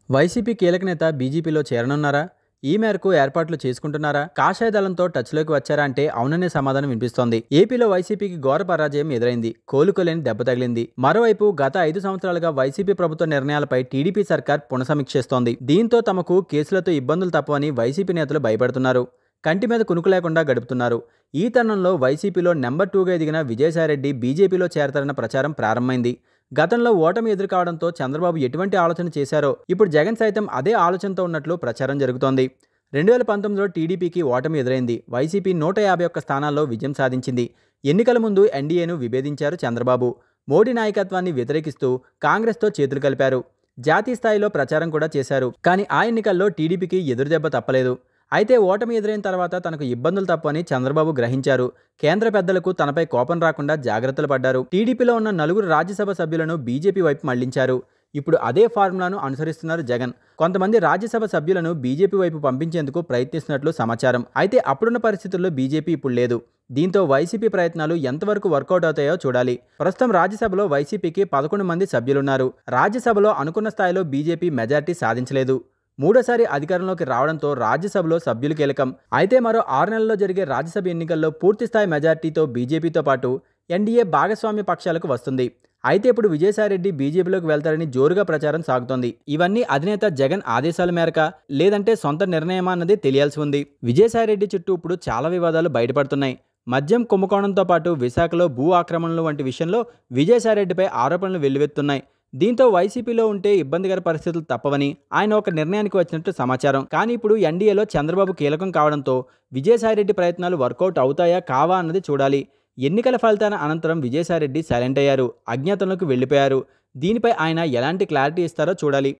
YCP కీలక నేత బీజేపీలో చేరనున్నారా? ఈ మేరకు ఏర్పాట్లు చేసుకుంటున్నారా? కాషాయ దళంతో టచ్లోకి వచ్చారా అంటే అవుననే సమాధానం వినిపిస్తోంది. ఏపీలో వైసీపీకి ఘోర పరాజయం ఎదురైంది. కోలుకోలేని దెబ్బ తగిలింది. మరోవైపు గత 5 సంవత్సరాలుగా వైసీపీ ప్రభుత్వ నిర్ణయాలపై టీడీపీ సర్కార్ పునఃసమీక్షిస్తోంది. దీంతో తమకు కేసులతో ఇబ్బందులు తప్పవని వైసీపీ నేతలు భయపడుతున్నారు. కంటి మీద కునుకు లేకుండా గడుపుతున్నారు. ఈ తరుణంలో వైసీపీలో నెంబర్ 2గా ఎదిగిన విజయసాయిరెడ్డి బీజేపీలో చేరతారన్న ప్రచారం ప్రారంభమైంది. గతంలో ఓటమి ఎదుర్కోవడంతో చంద్రబాబు ఎటువంటి ఆలోచన చేశారో ఇప్పుడు జగన్ సైతం అదే ఆలోచనతో ఉన్నట్లు ప్రచారం జరుగుతోంది. 2019లో టీడీపీకి ఓటమి ఎదురైంది. వైసీపీ 151 స్థానాల్లో విజయం సాధించింది. ఎన్నికల ముందు ఎన్డీఏను విభేదించారు చంద్రబాబు. మోడీ నాయకత్వాన్ని వ్యతిరేకిస్తూ కాంగ్రెస్తో చేతులు కలిపారు. జాతీయ స్థాయిలో ప్రచారం కూడా చేశారు. కానీ ఆ ఎన్నికల్లో టీడీపీకి ఎదురుదెబ్బ తప్పలేదు. అయితే ఓటమి ఎదురైన తర్వాత తనకు ఇబ్బందులు తప్పని చంద్రబాబు గ్రహించారు. కేంద్ర పెద్దలకు తనపై కోపం రాకుండా జాగ్రత్తలు పడ్డారు. టీడీపీలో ఉన్న 4 రాజ్యసభ సభ్యులను బీజేపీ వైపు మళ్లించారు. ఇప్పుడు అదే ఫార్ములాను అనుసరిస్తున్నారు జగన్. కొంతమంది రాజ్యసభ సభ్యులను బీజేపీ వైపు పంపించేందుకు ప్రయత్నిస్తున్నట్లు సమాచారం. అయితే అప్పుడున్న పరిస్థితుల్లో బీజేపీ ఇప్పుడు లేదు. దీంతో వైసీపీ ప్రయత్నాలు ఎంతవరకు వర్కౌట్ అవుతాయో చూడాలి. ప్రస్తుతం రాజ్యసభలో వైసీపీకి 11 మంది సభ్యులున్నారు. రాజ్యసభలో అనుకున్న స్థాయిలో బీజేపీ మెజార్టీ సాధించలేదు. మూడోసారి అధికారంలోకి రావడంతో రాజ్యసభలో సభ్యులు కీలకం. అయితే మరో 6 నెలల్లో జరిగే రాజ్యసభ ఎన్నికల్లో పూర్తిస్థాయి మెజార్టీతో బీజేపీతో పాటు ఎన్డీఏ భాగస్వామ్య పక్షాలకు వస్తుంది. అయితే ఇప్పుడు విజయసాయిరెడ్డి బీజేపీలోకి వెళ్తారని జోరుగా ప్రచారం సాగుతోంది. ఇవన్నీ అధినేత జగన్ ఆదేశాల మేరకా లేదంటే సొంత నిర్ణయమా అన్నది తెలియాల్సి ఉంది. విజయసాయిరెడ్డి చుట్టూ ఇప్పుడు చాలా వివాదాలు బయటపడుతున్నాయి. మద్యం కుంభకోణంతో పాటు విశాఖలో భూ ఆక్రమణలు వంటి విషయంలో విజయసాయిరెడ్డిపై ఆరోపణలు వెల్లువెత్తున్నాయి. దీంతో వైసీపీలో ఉంటే ఇబ్బందికర పరిస్థితులు తప్పవని ఆయన ఒక నిర్ణయానికి వచ్చినట్టు సమాచారం. కానీ ఇప్పుడు ఎన్డీఏలో చంద్రబాబు కీలకం కావడంతో విజయసాయిరెడ్డి ప్రయత్నాలు వర్కౌట్ అవుతాయా కావా అన్నది చూడాలి. ఎన్నికల ఫలితాల అనంతరం విజయసాయిరెడ్డి సైలెంట్ అయ్యారు. అజ్ఞాతంలోకి వెళ్లిపోయారు. దీనిపై ఆయన ఎలాంటి క్లారిటీ ఇస్తారో చూడాలి.